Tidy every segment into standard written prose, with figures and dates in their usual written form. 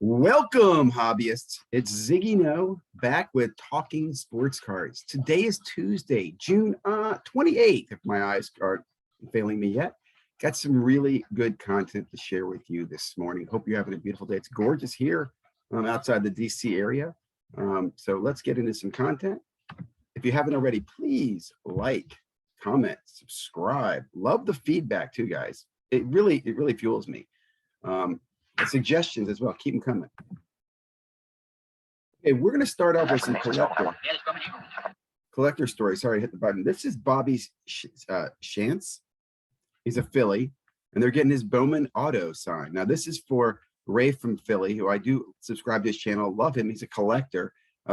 Welcome, hobbyists. It's ZiggyNo back with Talking Sports Cards. Today is Tuesday, June 28th, if my eyes aren't failing me yet. Got some really good content to share with you this morning. Hope you're having a beautiful day. It's gorgeous here outside the DC area. So let's get into some content. If you haven't already, please like, comment, subscribe. Love the feedback too, guys. It really fuels me. Suggestions as well. Keep them coming. Okay, we're going to start off with some collector stories. Sorry, I hit the button. This is Bobby Shantz. He's a Philly, and they're getting his Bowman Auto signed. Now, this is for Ray from Philly, who I do subscribe to his channel. Love him. He's a collector.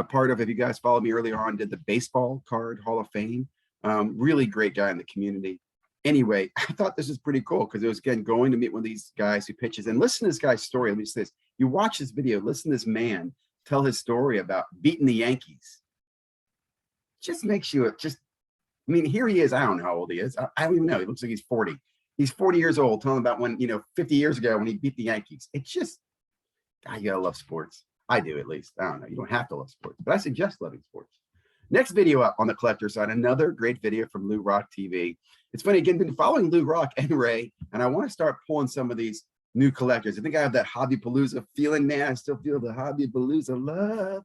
Part of, if you guys followed me earlier on, did the Baseball Card Hall of Fame. Really great guy in the community. Anyway, I thought this was pretty cool because it was, again, going to meet one of these guys who pitches. And listen to this guy's story. Let me say this. You watch this video, listen to this man tell his story about beating the Yankees. Just makes you I mean, here he is. I don't know how old he is. I don't even know. He looks like he's 40. He's 40 years old, telling about when, 50 years ago when he beat the Yankees. It's just, God, you gotta love sports. I do, at least. I don't know. You don't have to love sports, but I suggest loving sports. Next video up on the collector side, another great video from Lou Rock TV. It's funny, again, been following Lou Rock and Ray, and I want to start pulling some of these new collectors. I think I have that Hobby Palooza feeling, man. I still feel the Hobby Palooza love.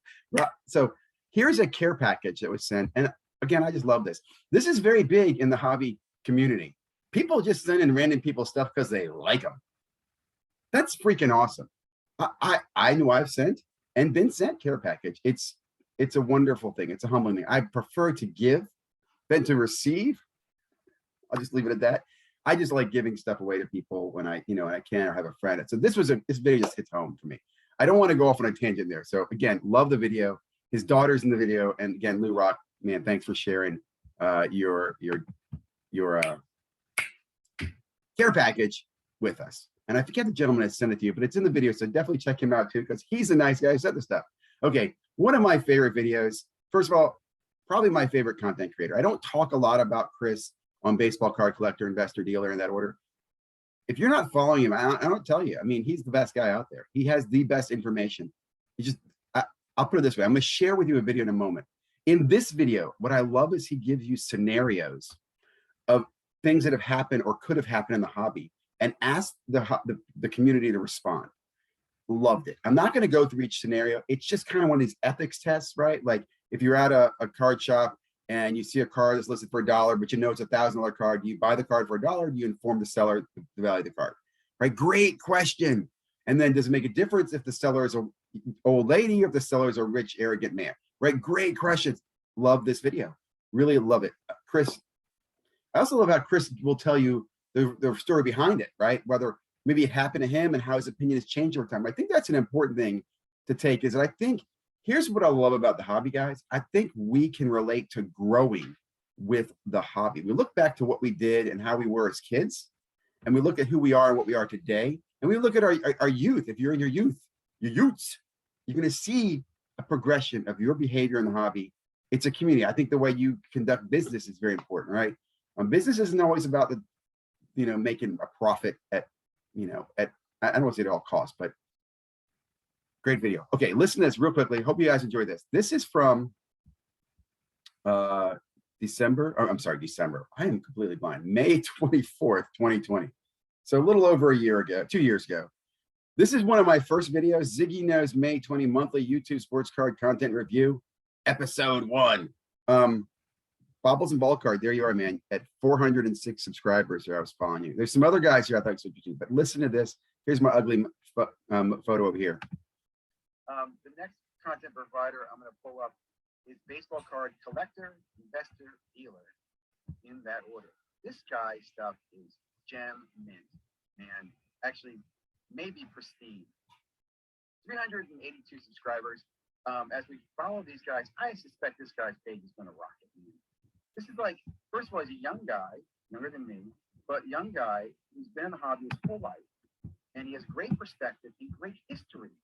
So here's a care package that was sent. And again, I just love this. This is very big in the hobby community. People just send in random people stuff because they like them. That's freaking awesome. I know I've sent and been sent care package. It's a wonderful thing. It's a humbling thing. I prefer to give than to receive. I'll just leave it at that. I just like giving stuff away to people when I can or have a friend. So this video just hits home for me. I don't want to go off on a tangent there. So again, love the video. His daughter's in the video, and again, Lou Rock, man, thanks for sharing your care package with us. And I forget the gentleman that sent it to you, but it's in the video, so definitely check him out too, because he's a nice guy who sent the stuff. Okay, one of my favorite videos. First of all, probably my favorite content creator. I don't talk a lot about Chris on Baseball Card Collector, Investor, Dealer, in that order. If you're not following him, I don't tell you. I mean, he's the best guy out there. He has the best information. I'll put it this way. I'm going to share with you a video in a moment. In this video, what I love is he gives you scenarios of things that have happened or could have happened in the hobby and ask the community to respond. Loved it. I'm not going to go through each scenario. It's just kind of one of these ethics tests, right? Like if you're at a card shop and you see a card that's listed for $1, but you know it's a $1,000 card, do you buy the card for $1? Do you inform the seller the value of the card? Right? Great question. And then does it make a difference if the seller is an old lady or if the seller is a rich, arrogant man? Right? Great questions. Love this video. Really love it. Chris, I also love how Chris will tell you the story behind it, right? Whether maybe it happened to him and how his opinion has changed over time. I think that's an important thing to take, is that I think, here's what I love about the hobby, guys. I think we can relate to growing with the hobby. We look back to what we did and how we were as kids, and we look at who we are and what we are today, and we look at our youth. If you're in your youths, you're going to see a progression of your behavior in the hobby. It's a community. I think the way you conduct business is very important, right? Business isn't always about making a profit at I don't want to say at all costs, but great video. Okay, listen to this real quickly. Hope you guys enjoy this. This is from December. I am completely blind. May 24th, 2020. So a little over a year ago, 2 years ago. This is one of my first videos, ZiggyNo's May 20 monthly YouTube sports card content review, episode 1. Bobbles and Ball Card, there you are, man, at 406 subscribers here. I was following you. There's some other guys here I thought you should do, but listen to this. Here's my ugly photo over here. The next content provider I'm going to pull up is Baseball Card Collector, Investor, Dealer, in that order. This guy's stuff is gem mint, and actually maybe pristine. 382 subscribers. As we follow these guys, I suspect this guy's page is going to rock it. This is like, first of all, he's a young guy, younger than me, but young guy who's been in the hobby his whole life, and he has great perspective and great history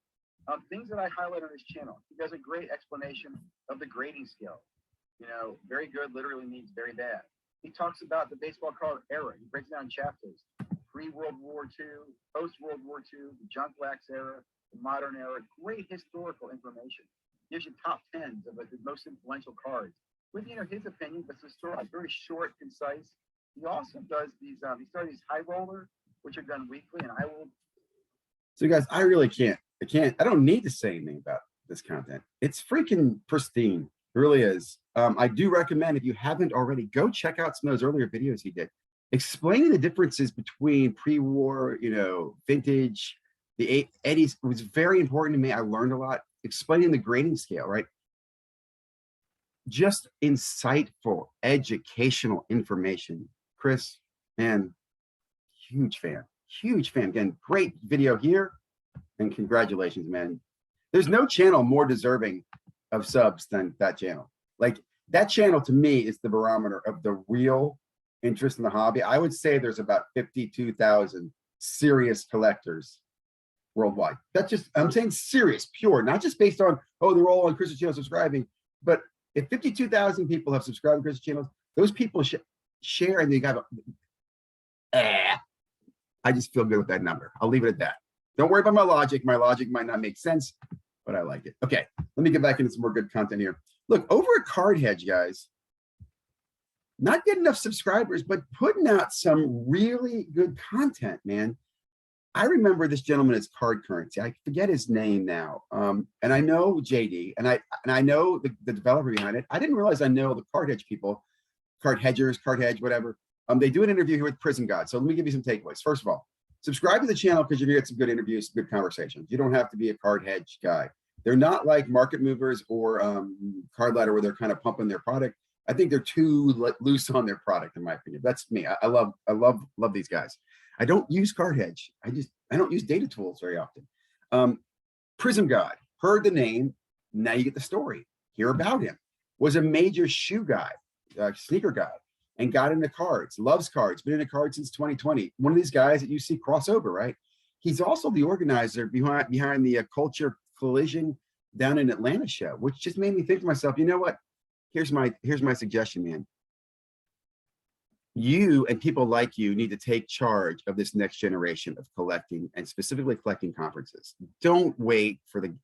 of things that I highlight on his channel. He does a great explanation of the grading scale. Very good literally means very bad. He talks about the baseball card era. He breaks down chapters, pre-World War II, post-World War II, the junk wax era, the modern era. Great historical information. Gives you top tens of the most influential cards with, you know, his opinion, but it's still very short, concise. He also does these, he started these high roller, which are done weekly, and I will. So guys, I really can't, I don't need to say anything about this content. It's freaking pristine. It really is. I do recommend, if you haven't already, go check out some of those earlier videos he did, explaining the differences between pre-war, you know, vintage, the Eddie's. It was very important to me. I learned a lot, explaining the grading scale, right? Just insightful, educational information. Chris, man, huge fan, huge fan. Again, great video here, and congratulations, man. There's no channel more deserving of subs than that channel. Like, that channel to me is the barometer of the real interest in the hobby. I would say there's about 52,000 serious collectors worldwide. That's just, I'm saying serious, pure, not just based on, oh, they're all on Chris's channel subscribing, but if 52,000 people have subscribed to Chris's channel, those people share, and they got, I just feel good with that number. I'll leave it at that. Don't worry about my logic. My logic might not make sense, but I like it. Okay, let me get back into some more good content here. Look, over at Card Hedge, guys, not getting enough subscribers, but putting out some really good content, man. I remember this gentleman as Card Currency. I forget his name now. And I know JD, and I know the developer behind it. I didn't realize I know the Card Hedge people, Card Hedgers, Card Hedge, whatever. They do an interview here with Prison God. So let me give you some takeaways. First of all, subscribe to the channel because you're gonna get some good interviews, good conversations. You don't have to be a Card Hedge guy. They're not like Market Movers or Card Ladder, where they're kind of pumping their product. I think they're too loose on their product, in my opinion. That's me. I love these guys. I don't use Card Hedge. I don't use data tools very often. Prism God, heard the name. Now you get the story. Hear about him. Was a major shoe guy, sneaker guy, and got into cards. Loves cards. Been into cards since 2020. One of these guys that you see crossover, right? He's also the organizer behind the Culture Collision down in Atlanta show, which just made me think to myself, you know what? Here's my suggestion, man. You and people like you need to take charge of this next generation of collecting, and specifically collecting conferences. Don't wait for the,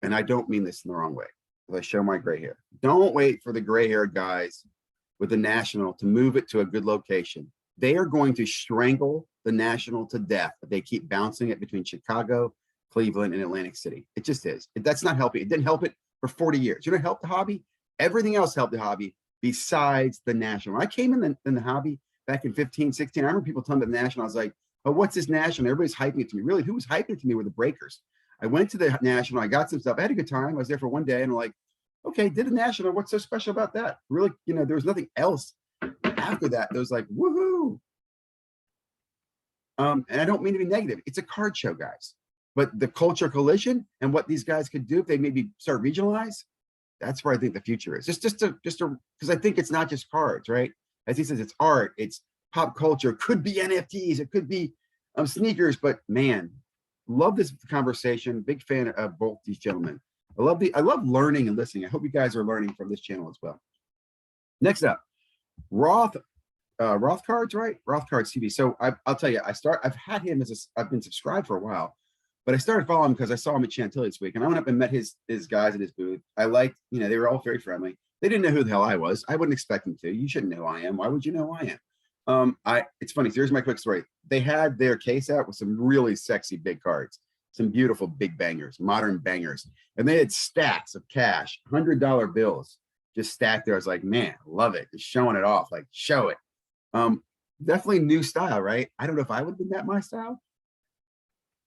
and I don't mean this in the wrong way, as I show my gray hair. Don't wait for the gray-haired guys with the National to move it to a good location. They are going to strangle the National to death if they keep bouncing it between Chicago, Cleveland, and Atlantic City. It just is. That's not helping. It didn't help it for 40 years. You know what helped the hobby? Everything else helped the hobby besides the National. When I came in the hobby back in 15, 16, I remember people telling me the National. I was like, oh, what's this National? Everybody's hyping it to me. Really, who was hyping it to me were the breakers. I went to the National. I got some stuff. I had a good time. I was there for one day, and I'm like, okay, did the National. What's so special about that? Really, you know, there was nothing else after that. There was like, woohoo. And I don't mean to be negative. It's a card show, guys. But the Culture Collision and what these guys could do if they maybe start regionalize, that's where I think the future is. Just because I think it's not just cards, right? As he says, it's art, it's pop culture, could be NFTs, it could be sneakers, but man, love this conversation. Big fan of both these gentlemen. I love learning and listening. I hope you guys are learning from this channel as well. Next up, Roth Cards, right? Roth Cards TV. So I'll tell you, I've had him I've been subscribed for a while, but I started following him because I saw him at Chantilly this week, and I went up and met his guys at his booth. I liked, you know, they were all very friendly. They didn't know who the hell I was. I wouldn't expect them to. You shouldn't know who I am. Why would you know who I am? It's funny. So here's my quick story. They had their case out with some really sexy big cards, some beautiful big bangers, modern bangers, and they had stacks of cash, $100 bills just stacked there. I was like, man, love it. Just showing it off, like show it. Definitely new style, right? I don't know if I would have been that my style.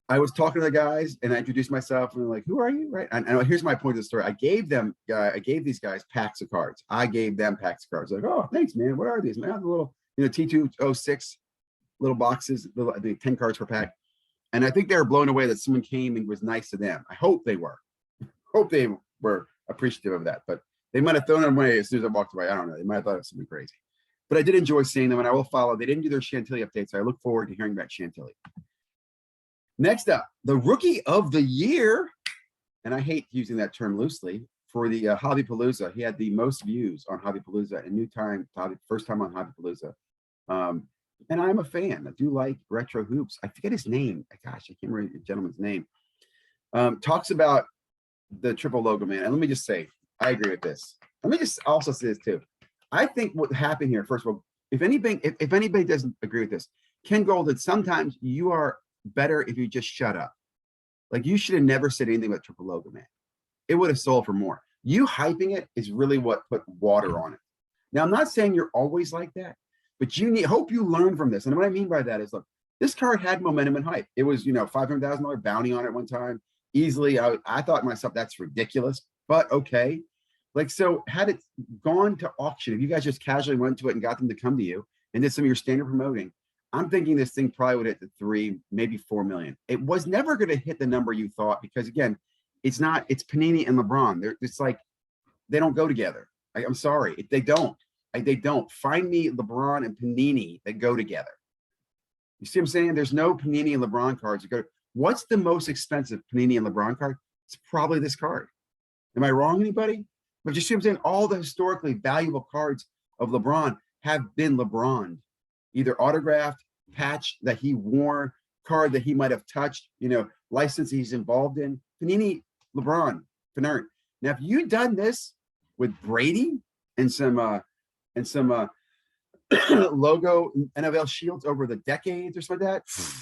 I was talking to the guys and I introduced myself and they're like, who are you? Right. And here's my point of the story. I gave these guys packs of cards. I gave them packs of cards. Like, oh, thanks, man. What are these? Man, the little, you know, T206 little boxes, I think 10 cards per pack. And I think they were blown away that someone came and was nice to them. I hope they were. Hope they were appreciative of that. But they might have thrown them away as soon as I walked away. I don't know. They might have thought it was something crazy. But I did enjoy seeing them and I will follow. They didn't do their Chantilly updates. So I look forward to hearing about Chantilly. Next up, the Rookie of the Year, and I hate using that term loosely, for the Hobbypalooza. He had the most views on Hobbypalooza and first time on Hobbypalooza. and I'm a fan. I do like retro hoops. I forget his name. Gosh, I can't remember the gentleman's name. Talks about the triple logo, man. And let me just say, I agree with this. Let me just also say this too. I think what happened here, first of all, if anybody doesn't agree with this, Ken Golden, sometimes you are better if you just shut up. Like, you should have never said anything about triple logo, man. It would have sold for more. You hyping it is really what put water on it. Now, I'm not saying you're always like that, but hope you learn from this. And what I mean by that is, look, this card had momentum and hype. It was, $500,000 bounty on it one time. Easily, I thought to myself, that's ridiculous, but okay. Like, so had it gone to auction, if you guys just casually went to it and got them to come to you and did some of your standard promoting, I'm thinking this thing probably would hit the 3, maybe 4 million. It was never going to hit the number you thought, because again, it's Panini and LeBron. It's like, they don't go together. I'm sorry, they don't. They don't. Find me LeBron and Panini that go together. You see what I'm saying? There's no Panini and LeBron cards that go. What's the most expensive Panini and LeBron card? It's probably this card. Am I wrong, anybody? But you see what I'm saying? All the historically valuable cards of LeBron have been LeBron, either autographed, patch that he wore, card that he might have touched, license he's involved in. Panini, LeBron, Panert. Now, if you done this with Brady and some logo NFL shields over the decades or something like that,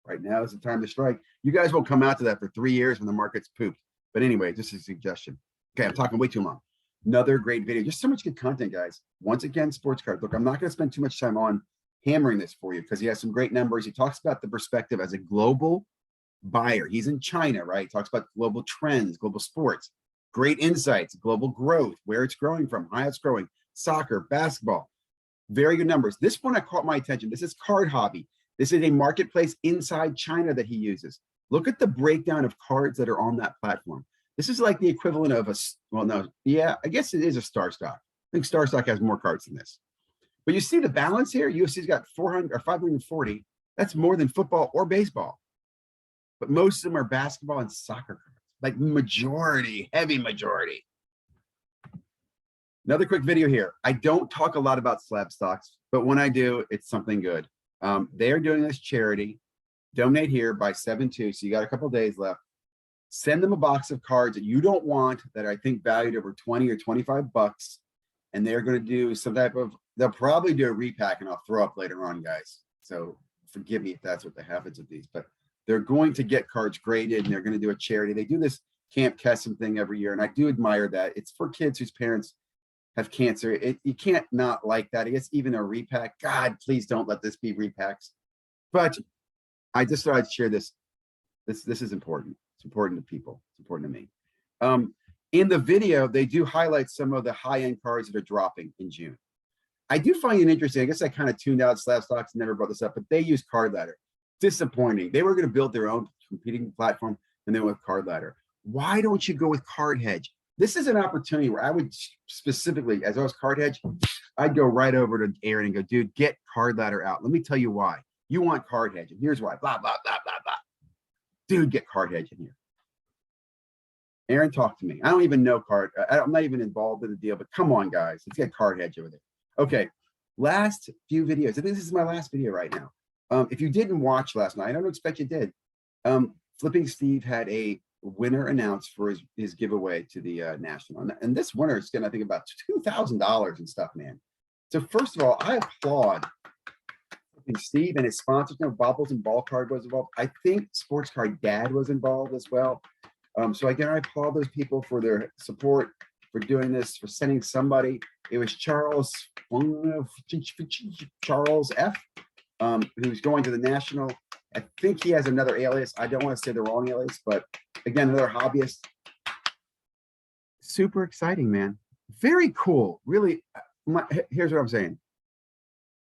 right now is the time to strike. You guys won't come out to that for 3 years when the market's pooped. But anyway, just a suggestion. Okay, I'm talking way too long. Another great video. Just so much good content, guys. Once again, sports card. Look, I'm not going to spend too much time on hammering this for you because he has some great numbers. He talks about the perspective as a global buyer. He's in China, right? He talks about global trends, global sports, great insights, global growth, where it's growing from, how it's growing, soccer, basketball. Very good numbers. This one caught my attention. This is Card Hobby. This is a marketplace inside China that he uses. Look at the breakdown of cards that are on that platform. This is like the equivalent of I guess it is a Star Stock. I think Star Stock has more cards than this. But you see the balance here? UFC's got 400 or 540. That's more than football or baseball. But most of them are basketball and soccer cards. Like heavy majority. Another quick video here. I don't talk a lot about slab stocks, but when I do, it's something good. They are doing this charity. Donate here by 7/2. So you got a couple days left. Send them a box of cards that you don't want that I think valued over 20 or 25 bucks. And they're going to do some type of, they'll probably do a repack, and I'll throw up later on, guys. So forgive me if that's what the happens of these, but they're going to get cards graded and they're going to do a charity. They do this Camp Kesson thing every year. And I do admire that. It's for kids whose parents have cancer. You can't not like that. I guess even a repack. God, please don't let this be repacks. But I just thought I'd share this. This is important. It's important to people. It's important to me. In the video, they do highlight some of the high-end cards that are dropping in June. I do find it interesting. I guess I kind of tuned out slab stocks and never brought this up, but they use Card Ladder. Disappointing. They were going to build their own competing platform and then with Card Ladder. Why don't you go with Card Hedge? This is an opportunity where I would specifically, as I was Card Hedge, I'd go right over to Aaron and go, dude, get Card Ladder out. Let me tell you why. You want Card Hedge, and here's why. Blah, blah, blah, blah, blah. Dude, get Card Hedge in here. Aaron, talk to me. I don't even know card. I'm not even involved in the deal, but come on, guys. Let's get Card Hedge over there. Okay, last few videos. I think this is my last video right now. If you didn't watch last night, I don't expect you did. Flipping Steve had a winner announced for his giveaway to the National. And this winner is getting, I think, about $2,000 and stuff, man. So first of all, I applaud Flipping Steve and his sponsors. Bobbles and Ball Card was involved. I think Sports Card Dad was involved as well. So again, I applaud those people for their support, for doing this, for sending somebody. It was Charles F, who's going to the National. I think he has another alias. I don't want to say the wrong alias, but again, another hobbyist. Super exciting, man. Very cool. Really, here's what I'm saying.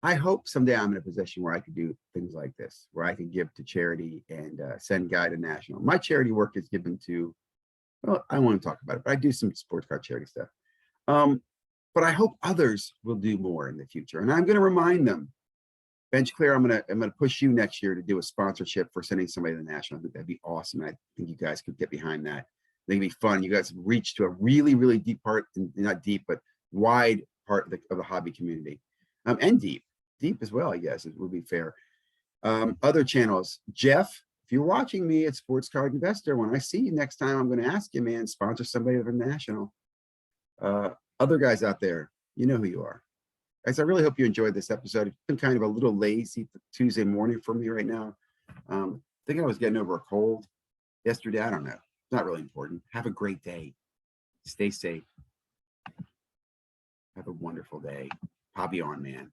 I hope someday I'm in a position where I could do things like this, where I could give to charity and send Guy to National. My charity work is given to, well, I don't want to talk about it, but I do some sports card charity stuff. But I hope others will do more in the future. And I'm going to remind them, Bench Clear, I'm gonna push you next year to do a sponsorship for sending somebody to the National. I think that'd be awesome. I think you guys could get behind that. I think it'd be fun. You guys reach to a really, really deep part, not deep, but wide part of the hobby community. And deep as well, I guess it would be fair. Other channels, Jeff, if you're watching me at Sports Card Investor, when I see you next time, I'm going to ask you, man, sponsor somebody of a national. Other guys out there, you know who you are. Guys, I really hope you enjoyed this episode. It's been kind of a little lazy Tuesday morning for me right now. I think I was getting over a cold yesterday. I don't know. It's not really important. Have a great day. Stay safe. Have a wonderful day. Hobby on, man.